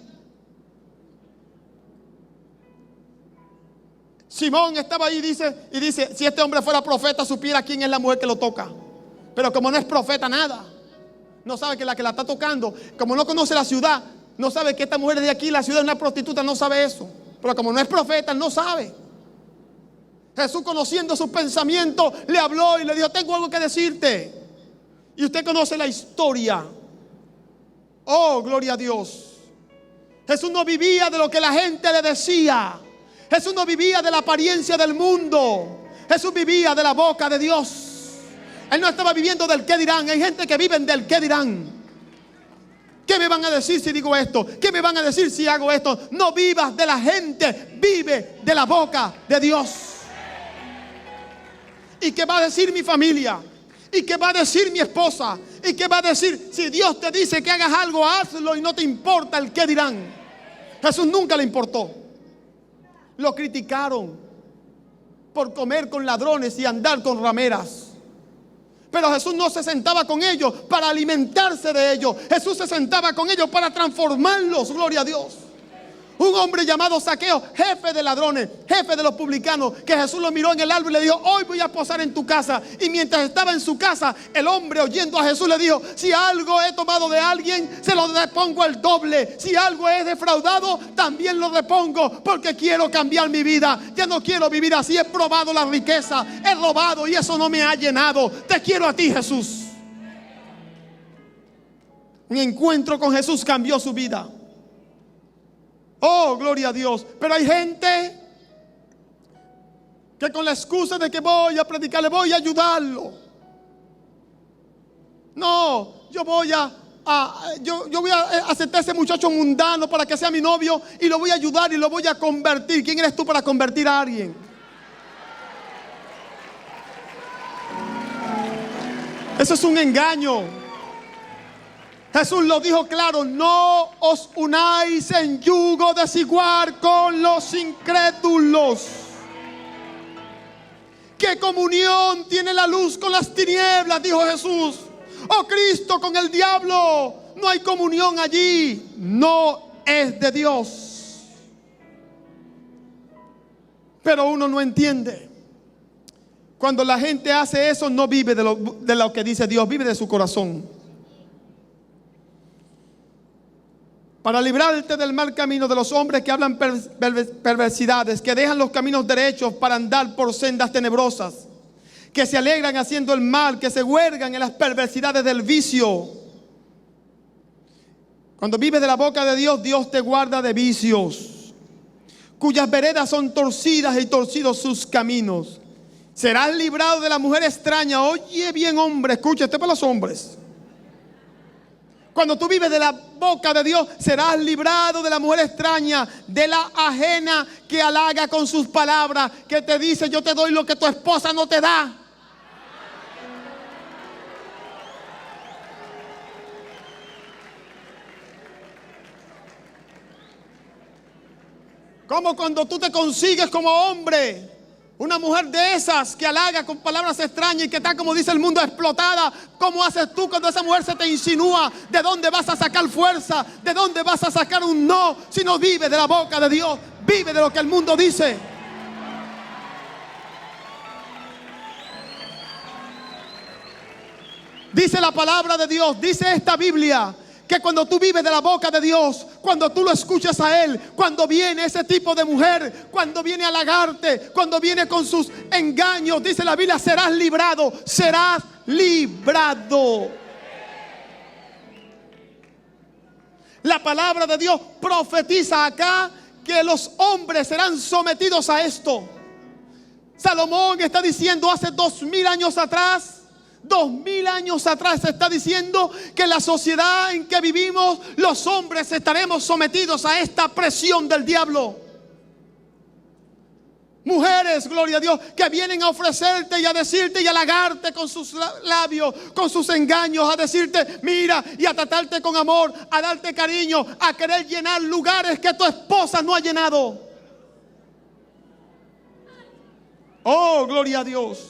Simón estaba ahí y dice, si este hombre fuera profeta, supiera quién es la mujer que lo toca. Pero como no es profeta, nada. No sabe que la está tocando, como no conoce la ciudad, no sabe que esta mujer es de aquí, la ciudad es una prostituta, no sabe eso. Pero como no es profeta, no sabe. Jesús, conociendo sus pensamientos, le habló y le dijo: tengo algo que decirte. Y usted conoce la historia. Oh, gloria a Dios. Jesús no vivía de lo que la gente le decía. Jesús no vivía de la apariencia del mundo. Jesús vivía de la boca de Dios. Él no estaba viviendo del qué dirán. Hay gente que vive del qué dirán. ¿Qué me van a decir si digo esto? ¿Qué me van a decir si hago esto? No vivas de la gente, vive de la boca de Dios. ¿Y qué va a decir mi familia? ¿Y qué va a decir mi esposa? ¿Y qué va a decir? Si Dios te dice que hagas algo, hazlo y no te importa el qué dirán. Jesús nunca le importó. Lo criticaron por comer con ladrones y andar con rameras. Pero Jesús no se sentaba con ellos para alimentarse de ellos. Jesús se sentaba con ellos para transformarlos, gloria a Dios. un hombre llamado Zaqueo, jefe de ladrones, jefe de los publicanos, que Jesús lo miró en el árbol y le dijo: hoy voy a posar en tu casa. Y mientras estaba en su casa, el hombre, oyendo a Jesús, le dijo: si algo he tomado de alguien, se lo repongo al doble. Si algo he defraudado, también lo repongo, porque quiero cambiar mi vida. Ya no quiero vivir así. He probado la riqueza, he robado y eso no me ha llenado. Te quiero a ti, Jesús. Un encuentro con Jesús cambió su vida. Oh, gloria a Dios. Pero hay gente que con la excusa de que voy a predicarle, voy a ayudarlo. No, yo voy a aceptar a ese muchacho mundano para que sea mi novio y lo voy a ayudar y lo voy a convertir. ¿Quién eres tú para convertir a alguien? Eso es un engaño. Jesús lo dijo claro: no os unáis en yugo desigual con los incrédulos. ¿Qué comunión tiene la luz con las tinieblas?, dijo Jesús. Oh, Cristo con el diablo. No hay comunión allí. No es de Dios. Pero uno no entiende. Cuando la gente hace eso, no vive de lo que dice Dios, vive de su corazón. Para librarte del mal camino de los hombres que hablan perversidades, que dejan los caminos derechos para andar por sendas tenebrosas, que se alegran haciendo el mal, que se huelgan en las perversidades del vicio. Cuando vives de la boca de Dios, Dios te guarda de vicios, cuyas veredas son torcidas y torcidos sus caminos. Serás librado de la mujer extraña. Oye bien, hombre, escucha, esto es para los hombres. Cuando tú vives de la boca de Dios, serás librado de la mujer extraña, de la ajena que halaga con sus palabras, que te dice: yo te doy lo que tu esposa no te da. Como cuando tú te consigues como hombre una mujer de esas que halaga con palabras extrañas y que está, como dice el mundo, explotada. ¿Cómo haces tú cuando esa mujer se te insinúa? ¿De dónde vas a sacar fuerza? ¿De dónde vas a sacar un no? Si no vive de la boca de Dios, vive de lo que el mundo dice. Dice la palabra de Dios, dice esta Biblia, que cuando tú vives de la boca de Dios, cuando tú lo escuchas a Él, cuando viene ese tipo de mujer, cuando viene a halagarte, cuando viene con sus engaños, dice la Biblia: serás librado, serás librado. La palabra de Dios profetiza acá que los hombres serán sometidos a esto. Salomón está diciendo hace 2000 años atrás, 2000 años atrás, está diciendo que la sociedad en que vivimos, los hombres estaremos sometidos a esta presión del diablo. Mujeres, gloria a Dios, que vienen a ofrecerte y a decirte y a halagarte con sus labios, con sus engaños, a decirte mira, y a tratarte con amor, a darte cariño, a querer llenar lugares que tu esposa no ha llenado. Oh, gloria a Dios.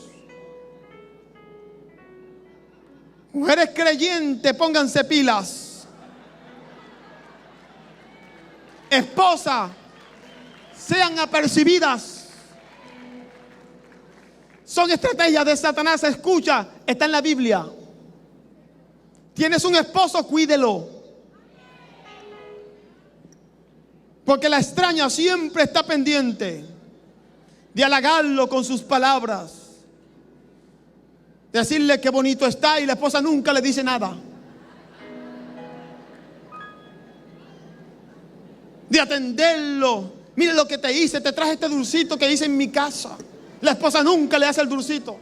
Mujeres creyentes, pónganse pilas. Esposas, sean apercibidas. Son estrategias de Satanás. Escucha, está en la Biblia. Tienes un esposo, cuídelo. Porque la extraña siempre está pendiente de halagarlo con sus palabras, decirle qué bonito está, y la esposa nunca le dice nada. De atenderlo. Mire lo que te hice, te traje este dulcito que hice en mi casa. La esposa nunca le hace el dulcito.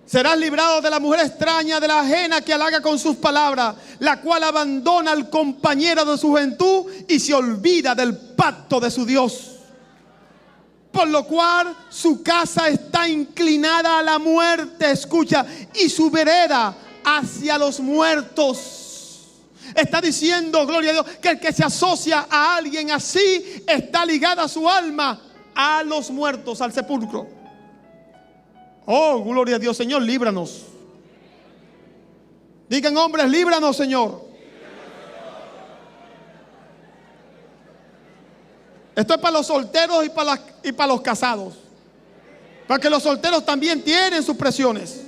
Serás librado de la mujer extraña, de la ajena que halaga con sus palabras, la cual abandona al compañero de su juventud y se olvida del pacto de su Dios. Por lo cual su casa está inclinada a la muerte, escucha, y su vereda hacia los muertos. Está diciendo, gloria a Dios, que el que se asocia a alguien así está ligada su alma a los muertos, al sepulcro. Oh, gloria a Dios, Señor, líbranos. Digan, hombres, líbranos, Señor. Esto es para los solteros y para los casados. Porque los solteros también tienen sus presiones.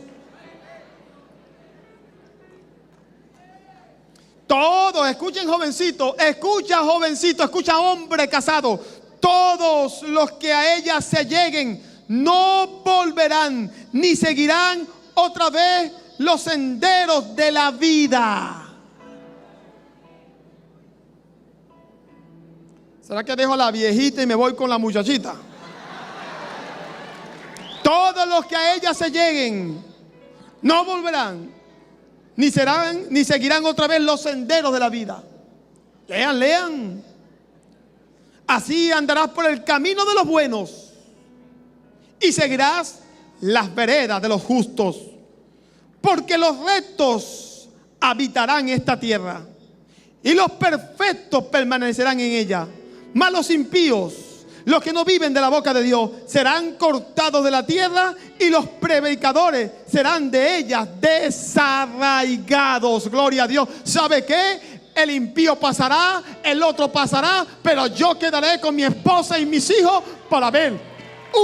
Todos, escuchen jovencito, escucha hombre casado. Todos los que a ella se lleguen no volverán ni seguirán otra vez los senderos de la vida. ¿Será que dejo a la viejita y me voy con la muchachita? Todos los que a ella se lleguen no volverán ni seguirán otra vez los senderos de la vida. Lean. Así andarás por el camino de los buenos y seguirás las veredas de los justos, porque los rectos habitarán esta tierra y los perfectos permanecerán en ella. Mas los impíos, los que no viven de la boca de Dios, serán cortados de la tierra, y los predicadores serán de ellas desarraigados. Gloria a Dios. ¿Sabe qué? El impío pasará, el otro pasará, pero yo quedaré con mi esposa y mis hijos para ver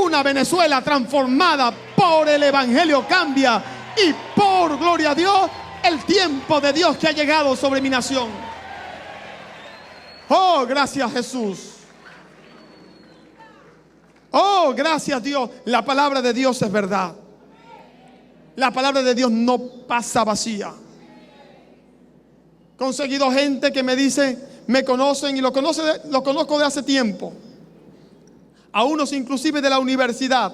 una Venezuela transformada por el Evangelio. Cambia, y por, gloria a Dios, el tiempo de Dios que ha llegado sobre mi nación. Oh, gracias, Jesús. Oh, gracias, Dios. La palabra de Dios es verdad. La palabra de Dios no pasa vacía. He conseguido gente que me dice, me conocen y lo conozco de hace tiempo. A unos inclusive de la universidad.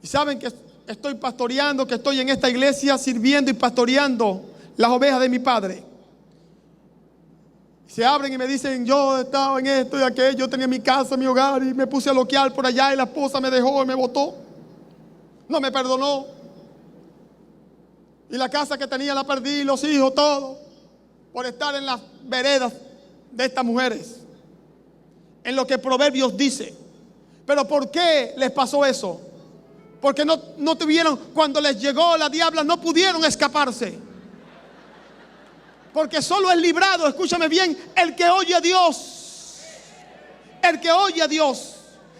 Y saben que estoy pastoreando, que estoy en esta iglesia sirviendo y pastoreando las ovejas de mi padre. Se abren y me dicen, yo estaba en esto y aquello, yo tenía mi casa, mi hogar, y me puse a loquear por allá y la esposa me dejó y me botó. No me perdonó. Y la casa que tenía la perdí, los hijos, todo, por estar en las veredas de estas mujeres. En lo que Proverbios dice. Pero ¿por qué les pasó eso? Porque no tuvieron, cuando les llegó la diabla, no pudieron escaparse. Porque solo es librado, escúchame bien, el que oye a Dios. El que oye a Dios.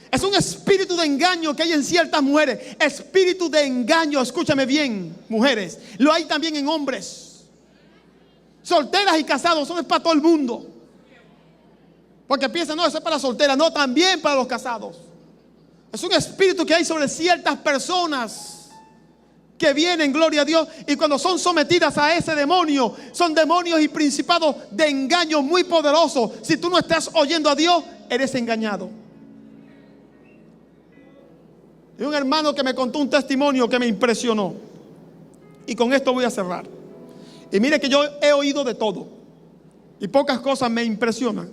Es un espíritu de engaño que hay en ciertas mujeres. Espíritu de engaño, escúchame bien, mujeres. Lo hay también en hombres. Solteras y casados, eso es para todo el mundo. Porque piensan, no, eso es para las solteras. No, también para los casados. Es un espíritu que hay sobre ciertas personas que vienen, gloria a Dios, y cuando son sometidas a ese demonio, son demonios y principados de engaño muy poderosos. Si tú no estás oyendo a Dios, eres engañado. Y un hermano que me contó un testimonio que me impresionó, y con esto voy a cerrar. Y mire que yo he oído de todo, y pocas cosas me impresionan,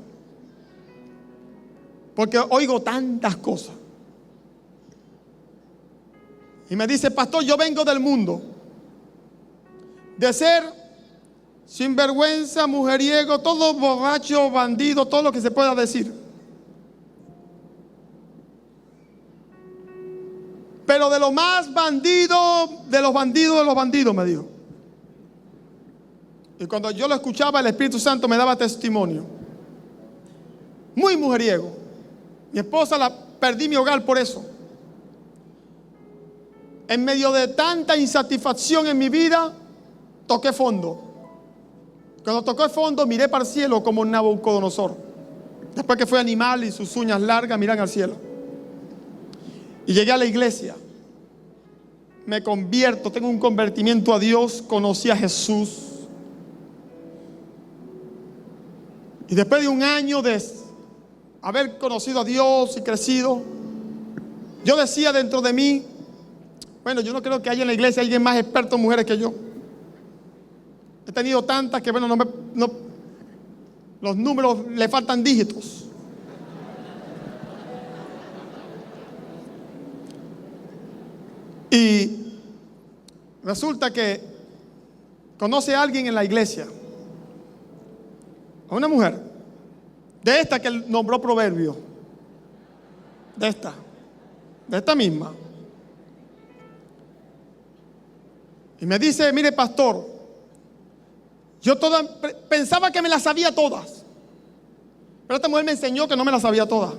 porque oigo tantas cosas. Y me dice, pastor, yo vengo del mundo, de ser sinvergüenza, mujeriego, todo borracho, bandido, todo lo que se pueda decir. Pero de lo más bandido, de los bandidos, me dijo. Y cuando yo lo escuchaba, el Espíritu Santo me daba testimonio. Muy mujeriego. Mi esposa perdí mi hogar por eso. En medio de tanta insatisfacción en mi vida, toqué fondo. Cuando toqué fondo, miré para el cielo como Nabucodonosor. Después que fue animal y sus uñas largas miran al cielo. Y llegué a la iglesia. Me convierto, tengo un convertimiento a Dios, conocí a Jesús. Y después de un año de haber conocido a Dios y crecido, yo decía dentro de mí, bueno, yo no creo que haya en la iglesia alguien más experto en mujeres que yo. He tenido tantas que, bueno, los números le faltan dígitos. Y resulta que conoce a alguien en la iglesia, a una mujer, de esta que él nombró Proverbio, de esta misma. Y me dice, mire pastor, Yo pensaba que me las sabía todas. Pero esta mujer me enseñó que no me las sabía todas.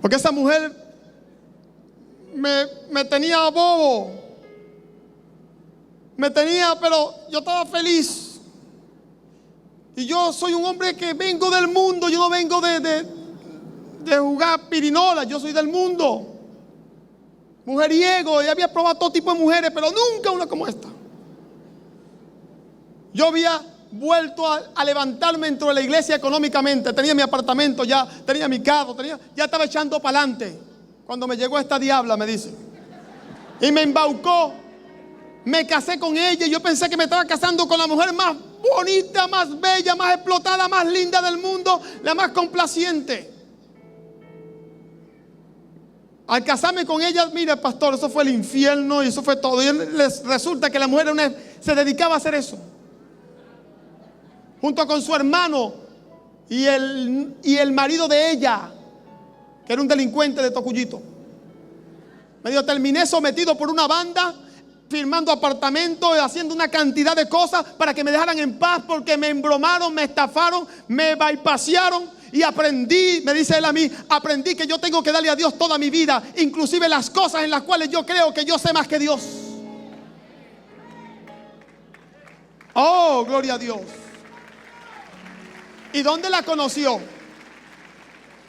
Porque esa mujer me tenía bobo. Me tenía, pero yo estaba feliz. Y yo soy un hombre que vengo del mundo. Yo no vengo de jugar pirinola. Yo soy del mundo. Mujeriego. Y había probado todo tipo de mujeres, pero nunca una como esta. Yo había vuelto a levantarme dentro de la iglesia económicamente. Tenía mi apartamento ya, tenía mi carro, ya estaba echando para adelante. Cuando me llegó esta diabla, me dice, y me embaucó. Me casé con ella y yo pensé que me estaba casando con la mujer más bonita, más bella, más explotada, más linda del mundo, la más complaciente. Al casarme con ella, mire, pastor, eso fue el infierno y eso fue todo. Y resulta que la mujer se dedicaba a hacer eso. Junto con su hermano y el marido de ella, que era un delincuente de Tocuyito. Medio terminé sometido por una banda, firmando apartamentos, haciendo una cantidad de cosas para que me dejaran en paz, porque me embromaron, me estafaron, me bypasearon. Y aprendí, me dice él a mí, aprendí que yo tengo que darle a Dios toda mi vida, inclusive las cosas en las cuales yo creo que yo sé más que Dios. Oh, gloria a Dios. ¿Y dónde la conoció?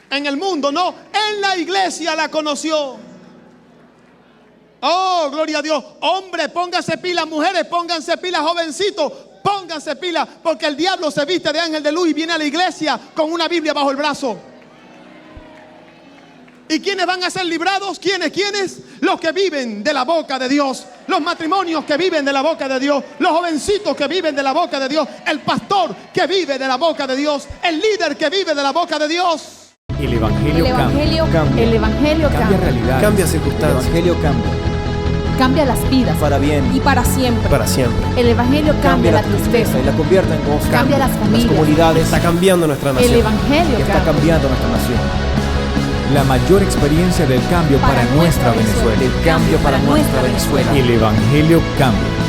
En el mundo, no, en la iglesia la conoció. Oh, gloria a Dios. Hombre, pónganse pilas, mujeres, pónganse pilas, jovencitos, pónganse pilas, porque el diablo se viste de ángel de luz y viene a la iglesia con una Biblia bajo el brazo. ¿Y quiénes van a ser librados? ¿Quiénes? Los que viven de la boca de Dios. Los matrimonios que viven de la boca de Dios. Los jovencitos que viven de la boca de Dios. El pastor que vive de la boca de Dios. El líder que vive de la boca de Dios. El Evangelio cambia. El Evangelio Cambia cambia. realidades. Cambia El circunstancias. Evangelio cambia. Cambia las vidas. Para bien. Y para siempre. Para siempre. El Evangelio cambia la tristeza. y la convierte en gozo. Cambia las Las familias. comunidades. Está cambiando nuestra El nación. Evangelio Está cambia. cambiando nuestra nación. La mayor experiencia del cambio para nuestra Venezuela. El cambio para nuestra Venezuela. El Evangelio cambia.